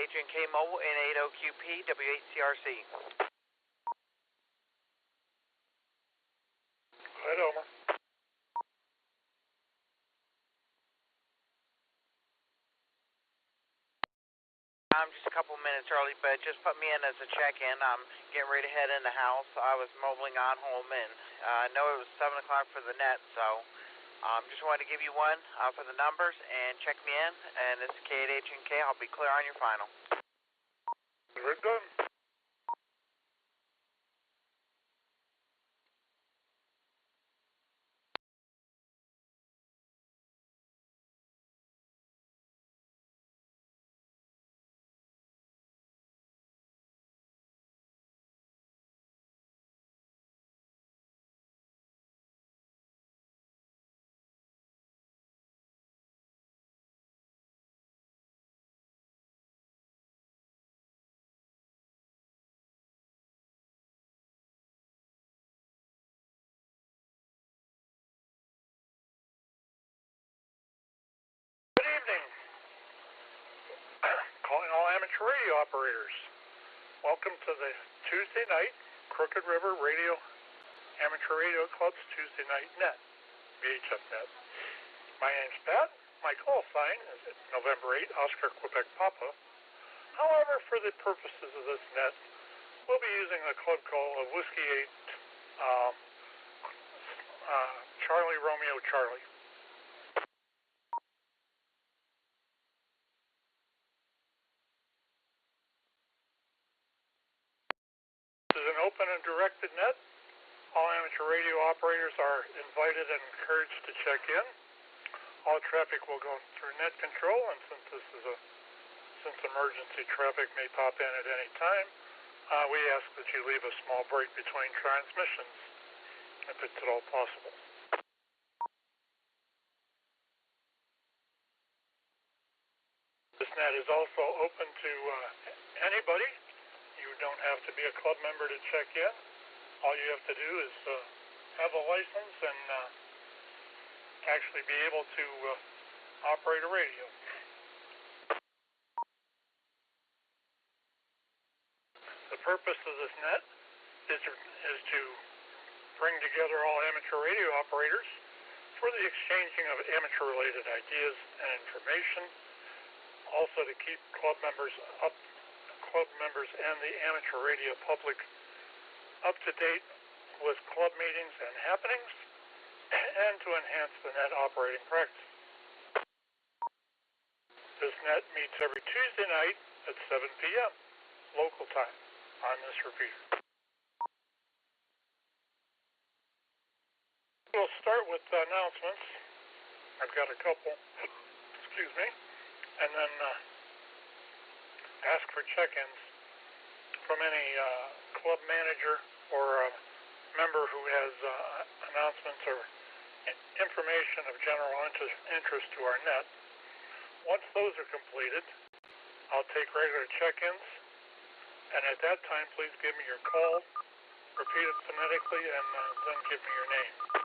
H&K Mobile in 80QP, W8CRC. Go ahead, Homer. I'm just a couple minutes early, but just put me in as a check-in. I'm getting ready to head in the house. I was mobiling on home, and I know it was 7 o'clock for the net, so just wanted to give you one for the numbers and check me in. And this is K at H&K. I'll be clear on your final. We're done. Good evening. Calling all amateur radio operators. Welcome to the Tuesday night Crooked River Radio Amateur Radio Club's Tuesday night net, VHF net. My name's Pat. My call sign is November 8, Oscar, Quebec, Papa. However, for the purposes of this net, we'll be using the club call of Whiskey 8, Charlie Romeo Charlie. This is an open and directed net. All amateur radio operators are invited and encouraged to check in. All traffic will go through net control, and since emergency traffic may pop in at any time, we ask that you leave a small break between transmissions, if it's at all possible. This net is also open to anybody. You don't have to be a club member to check in. All you have to do is have a license and actually be able to operate a radio. The purpose of this net is to bring together all amateur radio operators for the exchanging of amateur-related ideas and information, also to keep club members and the amateur radio public up to date with club meetings and happenings, and to enhance the net operating practice. This net meets every Tuesday night at 7 p.m. local time on this repeater. We'll start with announcements. I've got a couple, and then ask for check-ins from any club manager or member who has announcements or information of general interest to our net. Once those are completed, I'll take regular check-ins, and at that time, please give me your call, repeat it phonetically, and then give me your name.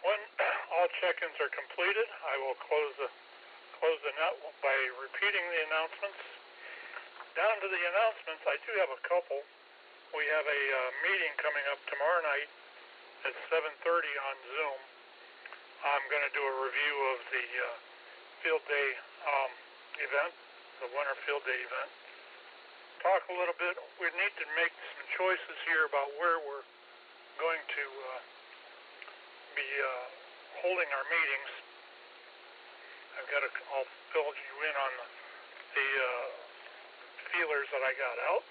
When all check-ins are completed, I will close the net by repeating the announcements. Down to the announcements, I do have a couple. We have a meeting coming up tomorrow night at 7:30 on Zoom. I'm going to do a review of the field day event, the winter field day event. Talk a little bit. We need to make some choices here about where we're going to be holding our meetings. I'll fill you in on the feelers that I got out,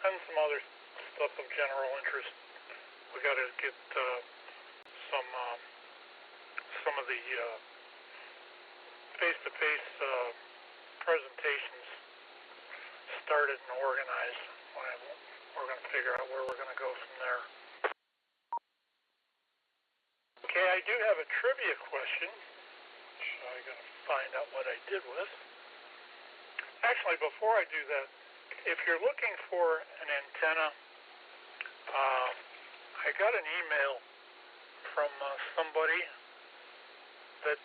and some other stuff of general interest. We got to get some of the face-to-face presentations started and organized. We're going to figure out where we're going to go from there. Okay, I do have a trivia question, which I'm going to find out what I did with. Actually, before I do that, If you're looking for an antenna, I got an email from somebody that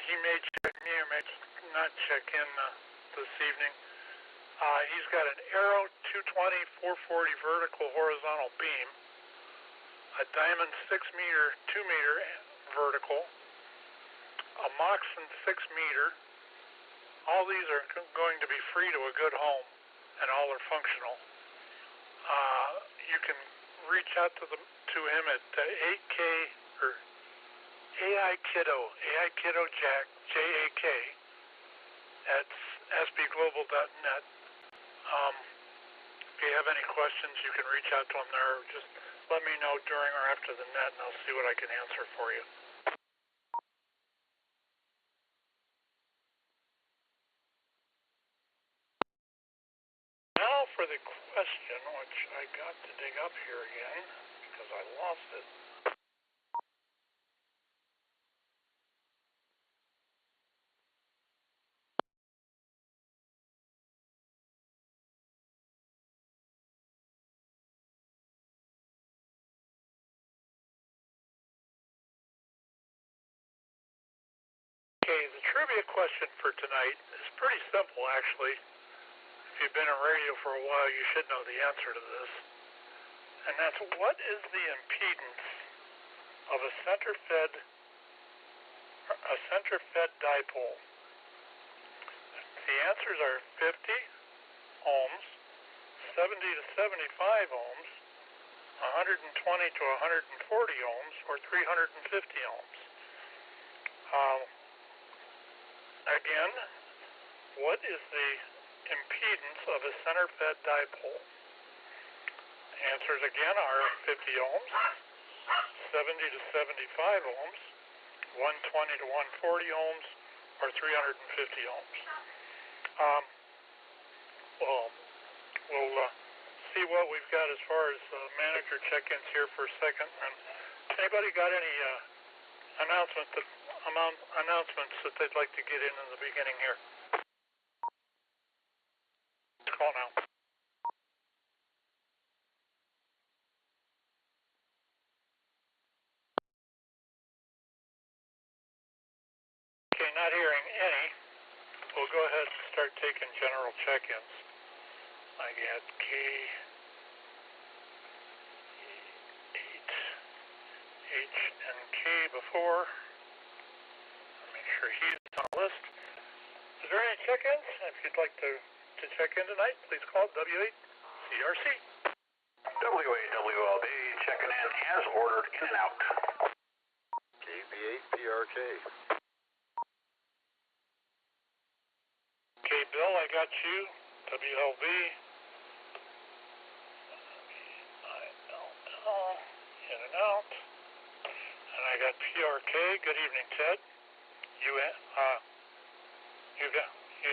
he may check me or may not check in this evening. He's got an Arrow 220 440 vertical horizontal beam, a Diamond 6-meter 2-meter vertical, a Moxon 6-meter. All these are going to be free to a good home, and all are functional. You can reach out to him at 8K or AI Kiddo Jack JAK at sbglobal.net. If you have any questions, you can reach out to him there. Just let me know during or after the net, and I'll see what I can answer for you. Now for the question, which I got to dig up here again because I lost it. Okay, the trivia question for tonight is pretty simple, actually. If you've been in radio for a while, you should know the answer to this. And that's, what is the impedance of a center-fed dipole? The answers are 50 ohms, 70 to 75 ohms, 120 to 140 ohms, or 350 ohms. Again, what is the impedance of a center-fed dipole? Answers again are 50 ohms, 70 to 75 ohms, 120 to 140 ohms, or 350 ohms. We'll see what we've got as far as manager check-ins here for a second. And anybody got any announcements that they'd like to get in the beginning here? Call now. Okay, not hearing any. We'll go ahead and start taking general check-ins. I got K8H and K before. Make sure he's on the list. Is there any check-ins? If you'd like to check in tonight, please call W8CRC. W8WLB checking in as ordered, in and out. KB8PRK. Okay, Bill, I got you. WLB. In and out. And I got PRK. Good evening, Ted. You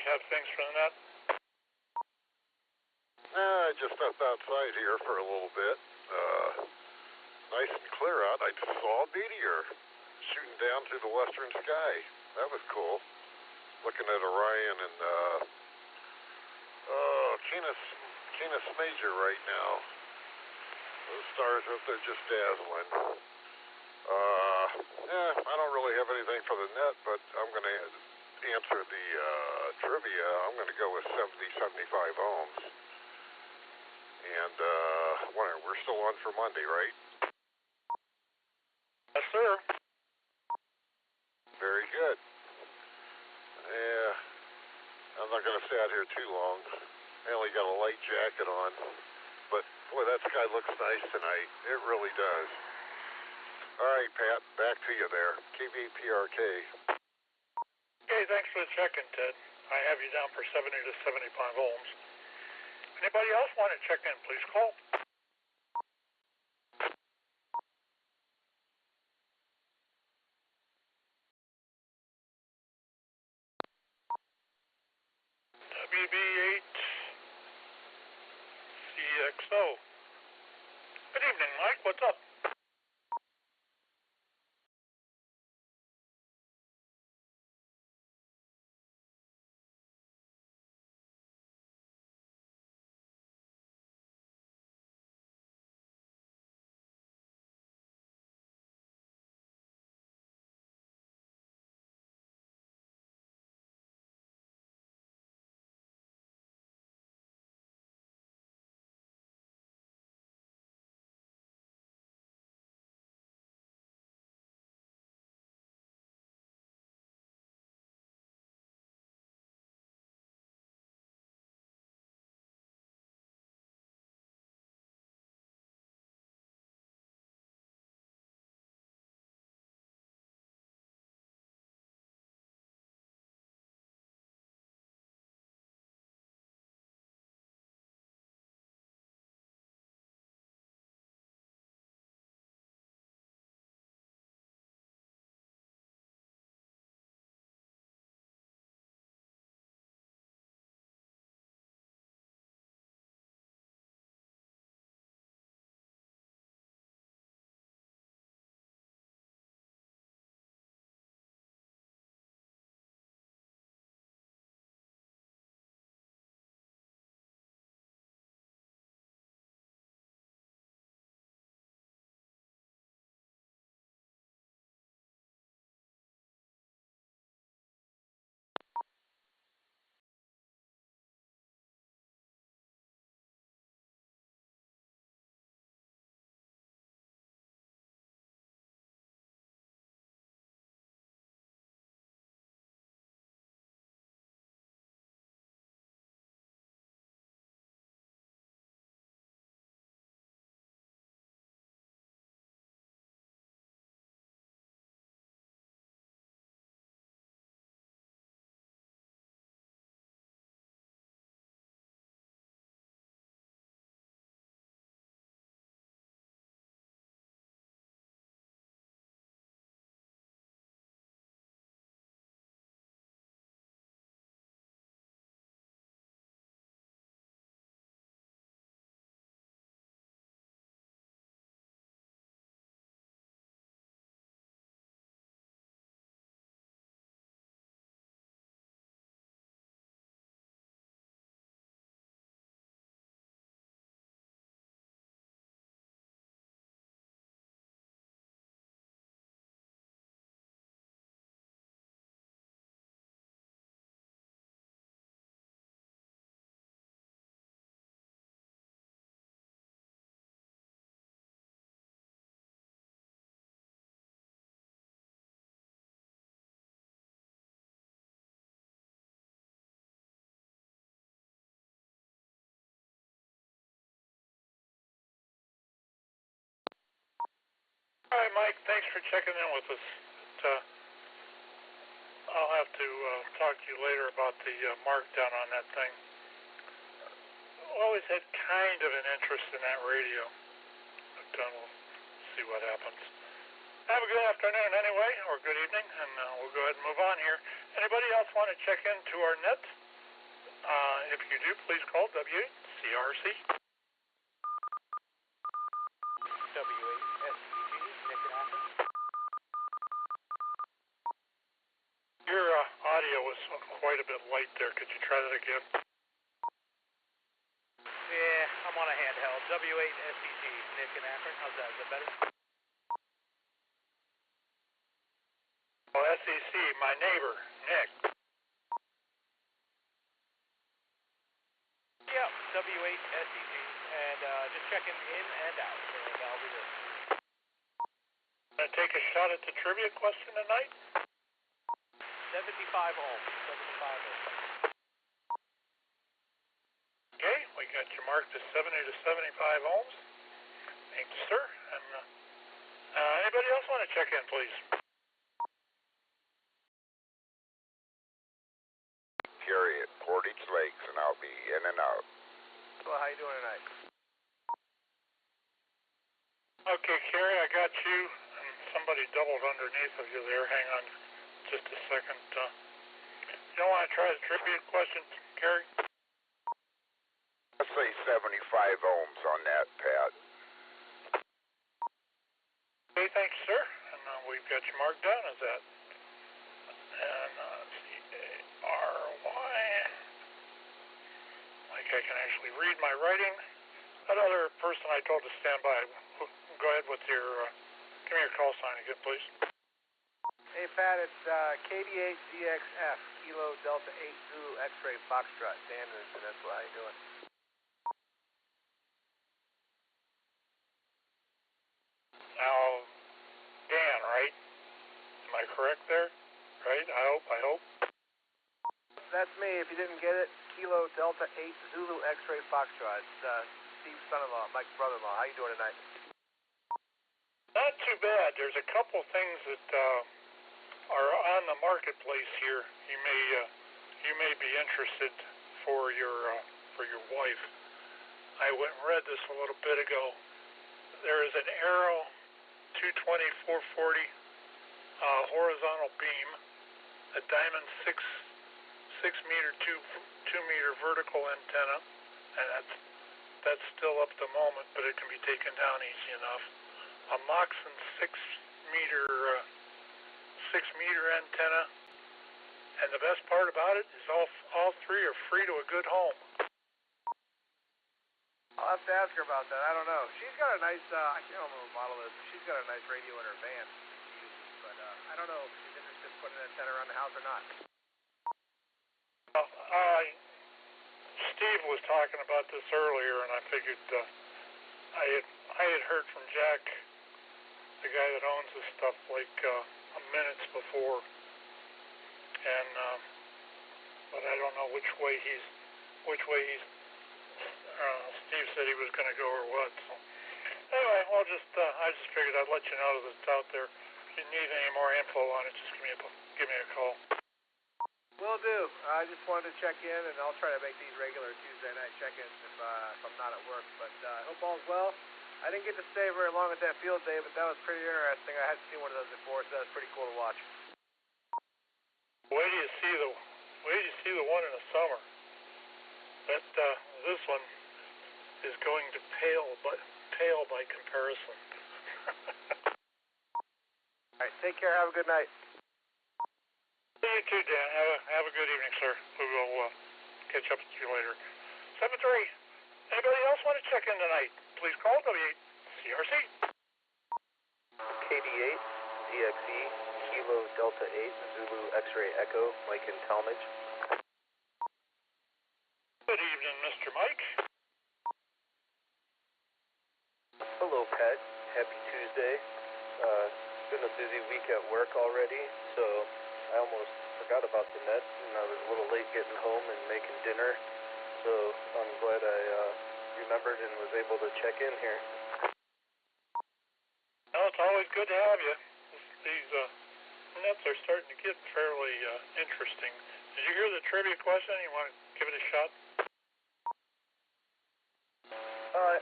have things for the net? I just stepped outside here for a little bit. Nice and clear out. I just saw a meteor shooting down through the western sky. That was cool. Looking at Orion and Canis Major right now. Those stars up there just dazzling. I don't really have anything for the net, but I'm going to answer the trivia. I'm going to go with 70-75 ohms. And we're still on for Monday, right? Yes, sir. Very good. Yeah, I'm not going to stay out here too long. I only got a light jacket on. But, boy, that sky looks nice tonight. It really does. All right, Pat, back to you there. KB8PRK. Okay, thanks for the check-in, Ted. I have you down for 70 to 75 ohms. Anybody else want to check in, please call. WB8CXO. Good evening, Mike. What's up? All right, Mike, thanks for checking in with us. I'll have to talk to you later about the markdown on that thing. Always had kind of an interest in that radio, but we'll see what happens. Have a good afternoon anyway, or good evening, and we'll go ahead and move on here. Anybody else want to check into our net? If you do, please call W8CRC. W8SCG, Nick and Apple. Your audio was quite a bit light there. Could you try that again? Yeah, I'm on a handheld. W8SCG, Nick and Apple. How's that? Is that better? Well, SEC, my neighbor, Nick. Yep, W8SCG. And just checking in and out. And I'll be there. Gonna take a shot at the trivia question tonight? 75 ohms. 75 ohms. Okay, we got you marked as 70 to 75 ohms. Thank you, sir. And anybody else want to check in, please? Gary at Portage Lakes, and I'll be in and out. Well, how you doing tonight? Okay, Carrie, I got you, and somebody doubled underneath of you there. Hang on just a second. You don't want to try the trivia question, Carrie? Let's say 75 ohms on that, Pat. Okay, thanks, sir. And we've got you marked down as that. And C-A-R-Y. Like I can actually read my writing. That other person I told to stand by, go ahead with your, give me your call sign again, please. Hey, Pat, it's KD8DXF, Kilo Delta 8 Zulu X-Ray Foxtrot, Dan in the Peninsula. How you doing? Now, Dan, right? Am I correct there? Right? I hope. That's me. If you didn't get it, Kilo Delta 8 Zulu X-Ray Foxtrot. It's Steve's son-in-law, Mike's brother-in-law. How you doing tonight? Not too bad. There's a couple things that are on the marketplace here. You may be interested for your wife. I went and read this a little bit ago. There is an Arrow 220/440 horizontal beam, a diamond 6 meter 2 meter vertical antenna, and that's still up at the moment, but it can be taken down easy enough. A Moxon 6 meter antenna, and the best part about it is all three are free to a good home. I'll have to ask her about that. I don't know. She's got a nice, I can't remember what model it is, but she's got a nice radio in her van. But I don't know if she's interested in putting an antenna around the house or not. Steve was talking about this earlier, and I figured I had heard from Jack, the guy that owns this stuff, like minutes before, and but I don't know which way he's. Steve said he was going to go or what. So anyway, I just figured I'd let you know that it's out there. If you need any more info on it, just give me a call. Will do. I just wanted to check in, and I'll try to make these regular Tuesday night check-ins if I'm not at work. But I hope all's well. I didn't get to stay very long at that field day, but that was pretty interesting. I hadn't seen one of those before, so that was pretty cool to watch. Wait till you see the one in the summer. This one is going to pale by comparison. All right, take care. Have a good night. See you too, Dan. Have a good evening, sir. We will catch up with you later. 7-3. Anybody else want to check in tonight? Please call W8CRC. KD8 DXE Kilo Delta 8 Zulu X-Ray Echo, Mike in Talmadge. Good evening, Mr. Mike. Hello, Pat. Happy Tuesday. It's been a busy week at work already, so I almost forgot about the net, and I was a little late getting home and making dinner, so I'm glad I remembered and was able to check in here. Well, it's always good to have you. These nets are starting to get fairly interesting. Did you hear the trivia question? You want to give it a shot?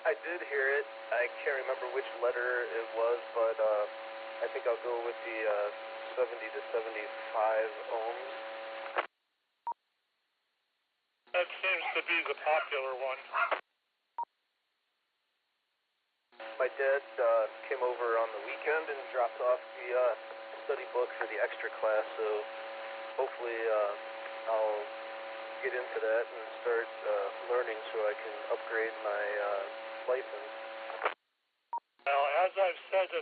I did hear it. I can't remember which letter it was, but I think I'll go with the 70 to 75 ohms. That seems to be the popular one. My dad came over on the weekend and dropped off the study book for the extra class, so hopefully I'll get into that and start learning so I can upgrade my license. Now, as I've said to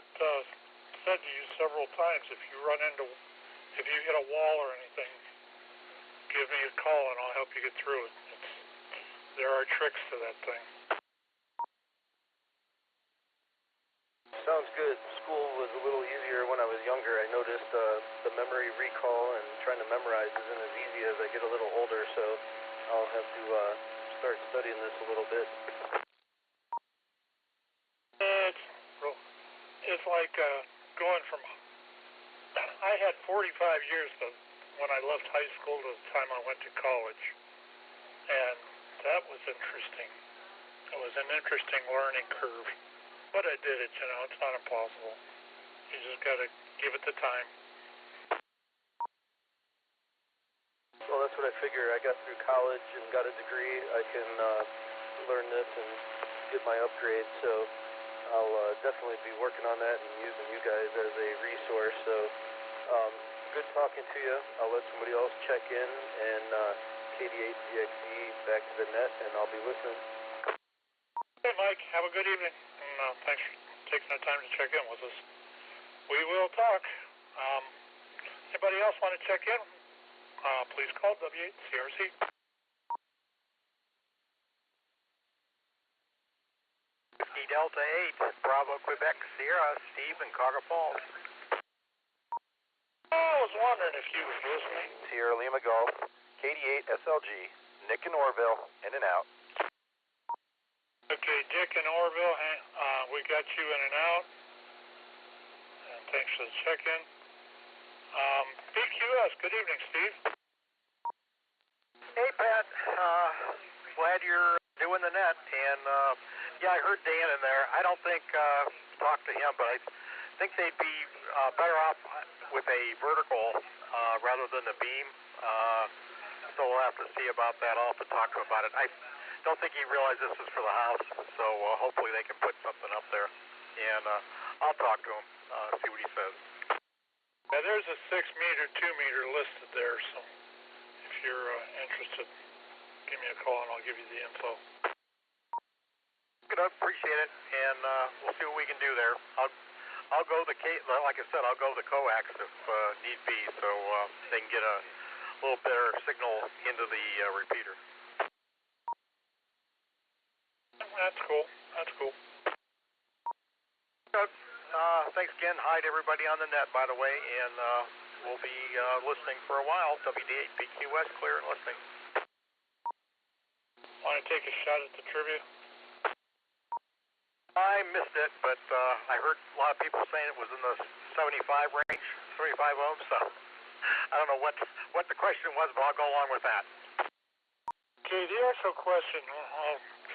you several times, if you hit a wall or anything, give me a call and I'll help you get through it. There are tricks to that thing. Sounds good. School was a little easier when I was younger. I noticed the memory recall and trying to memorize isn't as easy as I get a little older, so I'll have to start studying this a little bit. It's like going from... I had 45 years when I left high school to the time I went to college, and that was interesting. It was an interesting learning curve. But I did it, you know, it's not impossible. You just gotta give it the time. Well, that's what I figure. I got through college and got a degree. I can learn this and get my upgrade, so I'll definitely be working on that and using you guys as a resource. So, good talking to you. I'll let somebody else check in, and KD8DXE back to the net, and I'll be listening. Hey, Mike, have a good evening. And thanks for taking the time to check in with us. We will talk. Anybody else want to check in? Please call W8CRC. Delta 8, Bravo, Quebec, Sierra, Steve in Carter Falls. I was wondering if you was listening. Sierra Lima Golf, KD8 SLG, Nick in Orville, in and out. Okay, Dick in Orville, we got you in and out. And thanks for the check-in. BQS, good evening, Steve. Hey, Pat. Glad you're doing the net. And, yeah, I heard Dan in there. I don't think, talk to him, but I think they'd be better off with a vertical rather than a beam. So we'll have to see about that. I'll have to talk to him about it. I don't think he realized this is for the house, so hopefully they can put something up there. And I'll talk to him, see what he says. Yeah, there's a 6-meter, 2-meter listed there, so if you're interested, give me a call and I'll give you the info. Good, I appreciate it, and we'll see what we can do there. I'll go like I said, I'll go the coax if need be, so they can get a little better signal into the repeater. That's cool. That's cool. Good. Thanks again. Hi to everybody on the net, by the way, and we'll be listening for a while. WD8BQS, clear and listening. Want to take a shot at the trivia? I missed it, but I heard a lot of people saying it was in the 75 range, 75 ohms, so I don't know what the question was, but I'll go along with that. Okay, the actual question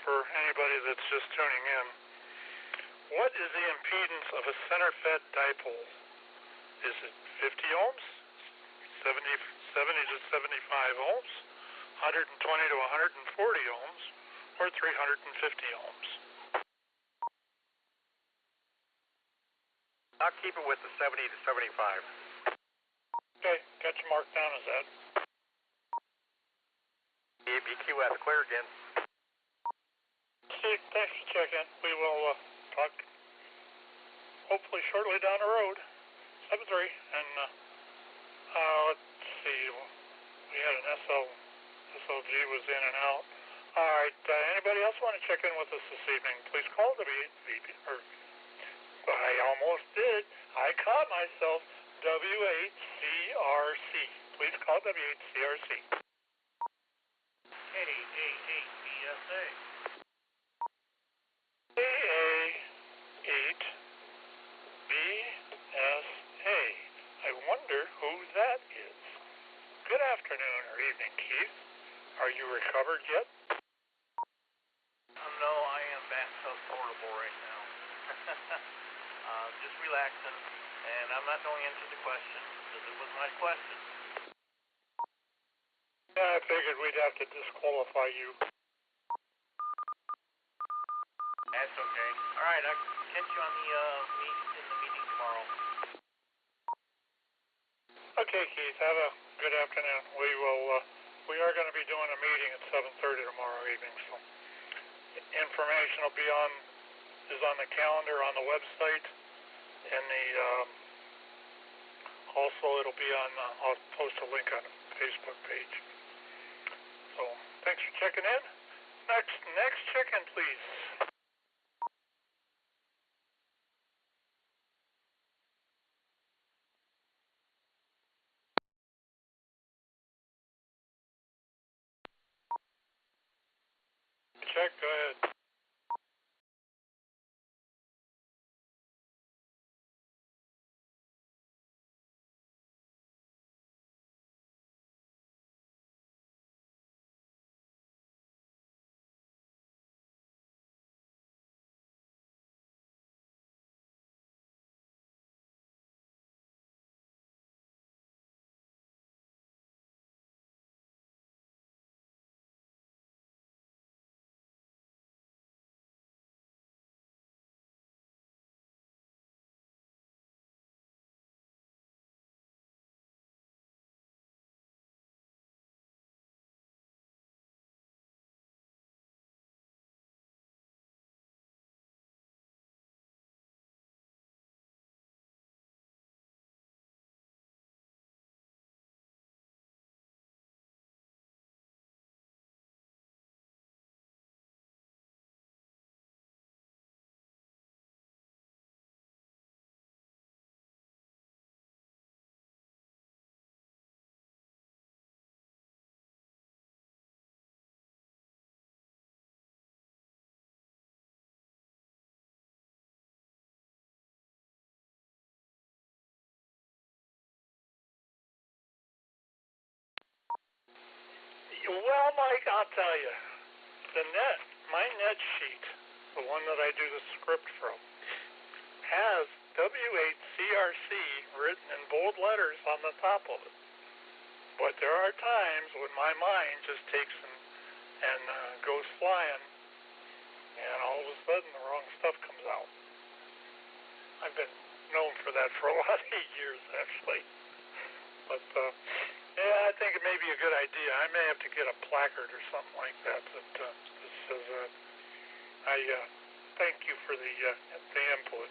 for anybody that's just tuning in, what is the impedance of a center-fed dipole? Is it 50 ohms, 70 to 75 ohms, 120 to 140 ohms, or 350 ohms? I'll keep it with the 70 to 75. Okay, got you marked down as that. BQS, clear again. Steve, thanks for checking. We will talk hopefully shortly down the road. 7-3, and let's see, we had an SLG was in and out. All right, anybody else want to check in with us this evening? Please call I almost did. I caught myself. W8CRC. Please call W8CRC. AA8BSA. AA8BSA. afternoon or evening, Keith. Are you recovered yet? No, I am back so portable right now. Just relaxing, and I'm not going into the question, because it was my question. Yeah, I figured we'd have to disqualify you. That's okay. All right, I'll catch you on the meeting tomorrow. Okay, Keith, have a good afternoon. We are going to be doing a meeting at 7:30 tomorrow evening, so information will be is on the calendar on the website, and also it'll be on, I'll post a link on the Facebook page. So, thanks for checking in. Next check-in, please. Check, go ahead. Well, Mike, I'll tell you, my net sheet, the one that I do the script from, has W8CRC written in bold letters on the top of it. But there are times when my mind just takes and goes flying, and all of a sudden the wrong stuff comes out. I've been known for that for a lot of years, actually. But, yeah, I think it may be a good idea. I may have to get a placard or something like that that says that. I thank you for the input.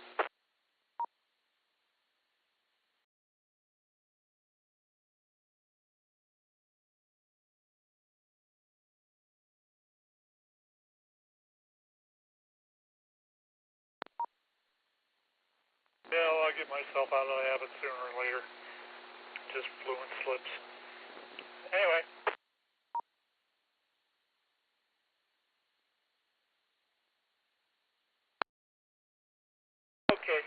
Yeah, well, I'll get myself out of the habit sooner or later. Just fluent slips. Anyway. Okay,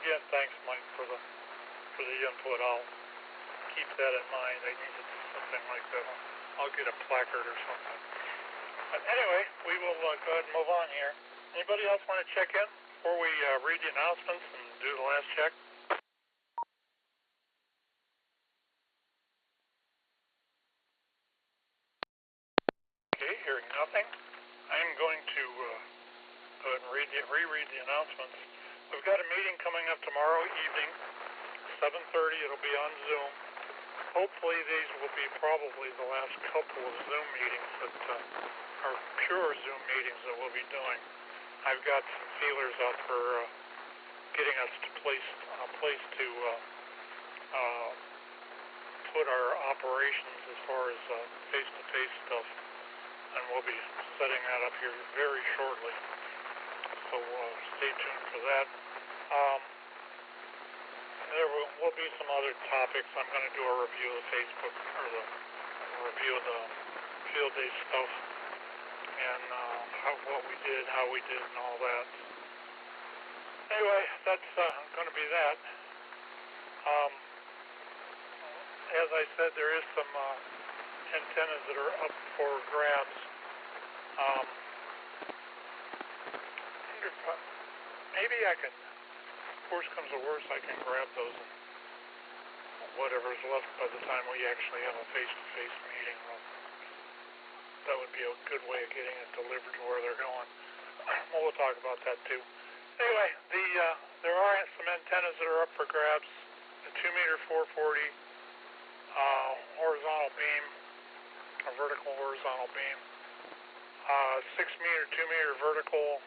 again, thanks, Mike, for the input. I'll keep that in mind. I need to do something like that. I'll get a placard or something. But anyway, we will go ahead and move on here. Anybody else want to check in before we read the announcements and do the last check? Okay, hearing nothing. I'm going to go ahead and reread the announcements. We've got a meeting coming up tomorrow evening, 7:30. It'll be on Zoom. Hopefully these will be probably the last couple of Zoom meetings that are pure Zoom meetings that we'll be doing. I've got some feelers out for getting us to a place to put our operations as far as face-to-face stuff, and we'll be setting that up here very shortly. So stay tuned for that. There will be some other topics. I'm going to do a review of the Facebook, or the review of the field day stuff, and what we did, how we did, and all that. Anyway, that's going to be that. as I said, there is some antennas that are up for grabs. Maybe I can, worst comes to worst, I can grab those and whatever's left by the time we actually have a face-to-face meeting. That would be a good way of getting it delivered to where they're going. Well, we'll talk about that too. Anyway, there are some antennas that are up for grabs. A 2-meter 440 horizontal beam, a vertical horizontal beam, 6-meter, 2-meter vertical,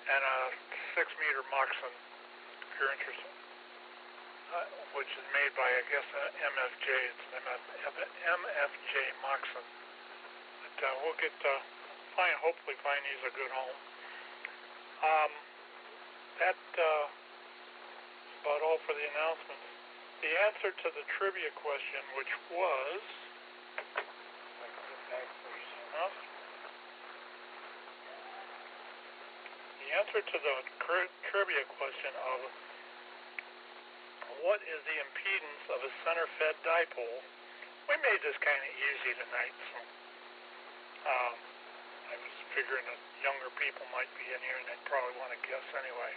and a 6-meter Moxon, if you're interested, which is made by, I guess, MFJ. It's MFJ Moxon. But we'll get hopefully find these a good home. That's about all for the announcements. The answer to the trivia question, which was, the answer to the trivia question of what is the impedance of a center-fed dipole, we made this kind of easy tonight, so I was figuring that younger people might be in here and they'd probably want to guess anyway.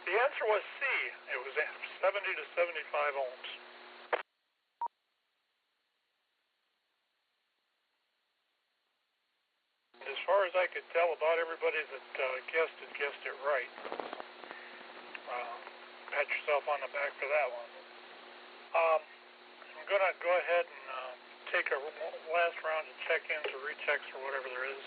The answer was C. It was 70 to 75 ohms. And as far as I could tell, about everybody that guessed it right. Pat yourself on the back for that one. I'm going to go ahead and take a last round of check-ins or rechecks or whatever there is.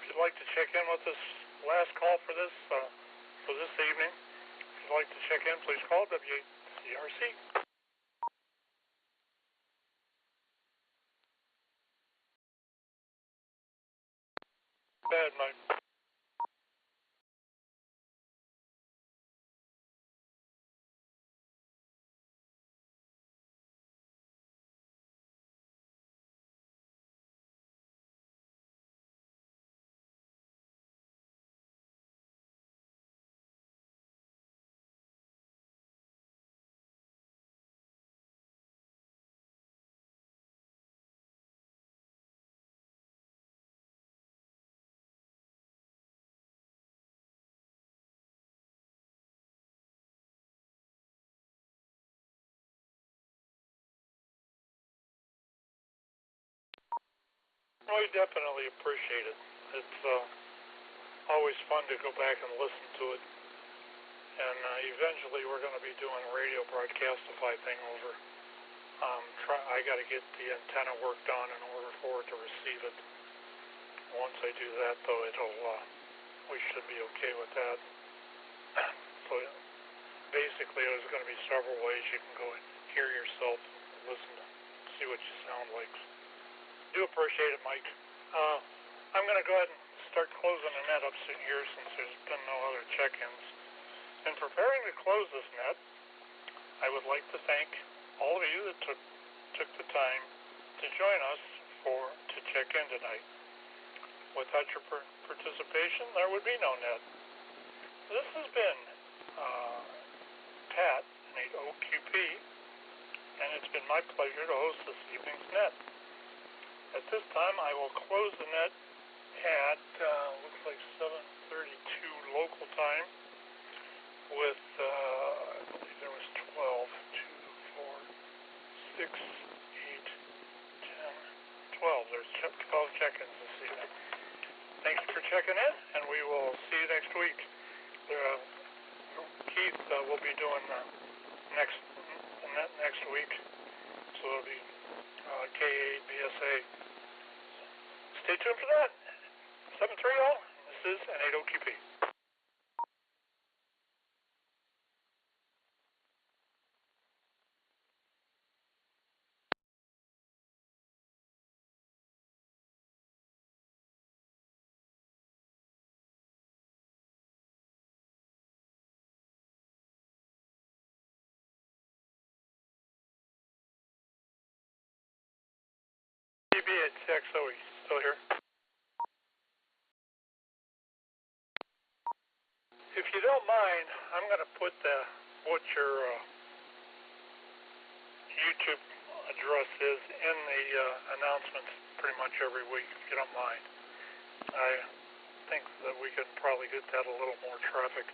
If you'd like to check in with this last call for this evening, if you'd like to check in, please call W8CRC. Bad, Mike. We definitely appreciate it. It's always fun to go back and listen to it. And eventually we're going to be doing a radio broadcastify thing over. I got to get the antenna work done in order for it to receive it. Once I do that, though, we should be okay with that. So basically, there's going to be several ways you can go and hear yourself, listen, see what you sound like. Do appreciate it, Mike. I'm going to go ahead and start closing the net up here since there's been no other check-ins. In preparing to close this net, I would like to thank all of you that took the time to join us to check in tonight. Without your participation, there would be no net. This has been Pat, an OQP, and it's been my pleasure to host this evening's net. At this time, I will close the net at, looks like 7:32 local time with, I believe there was 12, 2, 4, 6, 8, 10, 12. There's 12 check-ins this evening. Thanks for checking in, and we will see you next week. Keith will be doing next week, so it'll be K8 BSA. Stay tuned for that. 730, this is an 8OQP. CBHXO, still here? If you don't mind, I'm going to put your YouTube address is in the announcements pretty much every week, if you don't mind. I think that we could probably get that a little more traffic.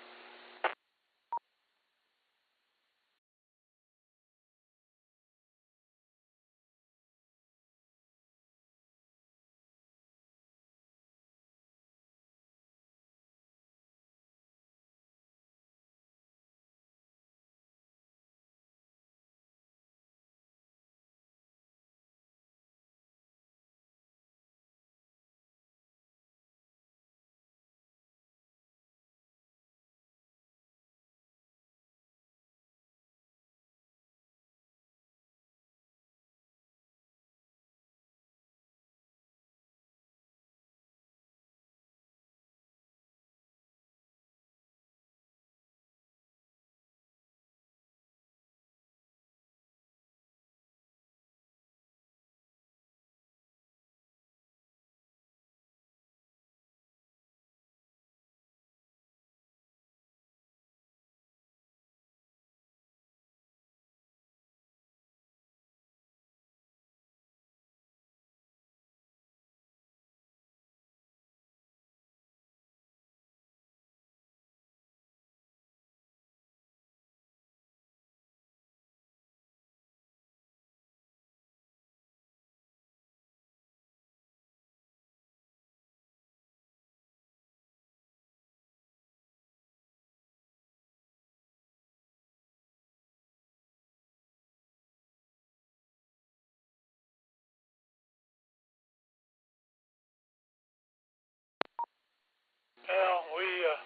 Well,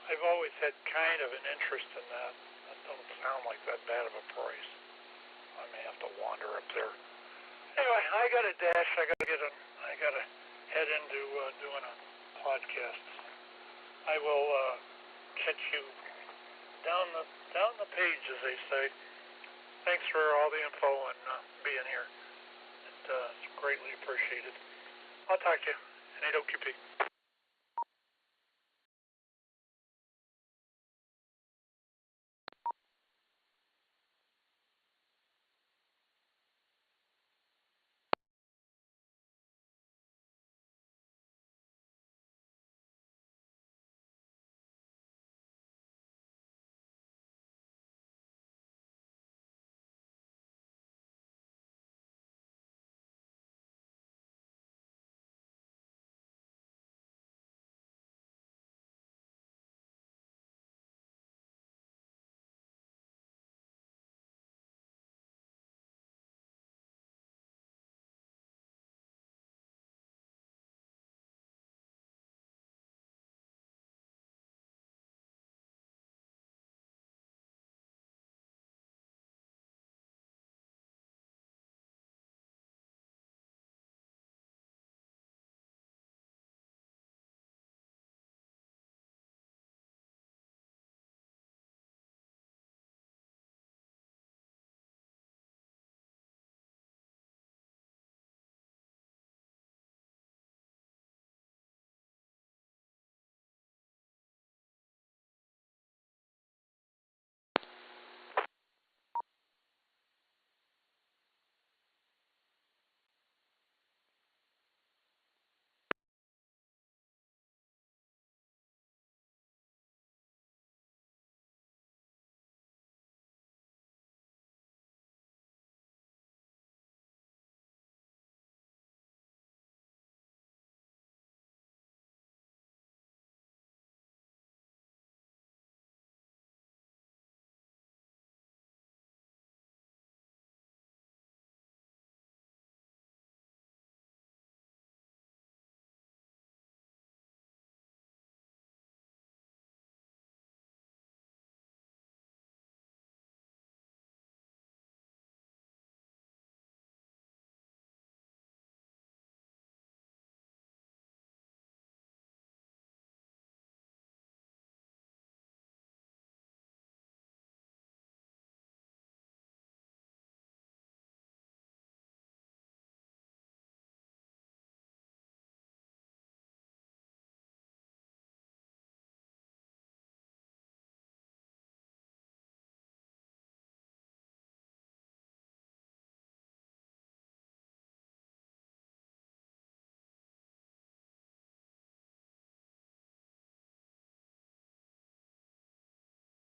I've always had kind of an interest in that. That don't sound like that bad of a price. I may have to wander up there. Anyway, I got a dash. I gotta head into doing a podcast. I will catch you down the page, as they say. Thanks for all the info and being here. It's greatly appreciated. I'll talk to you. And OQP.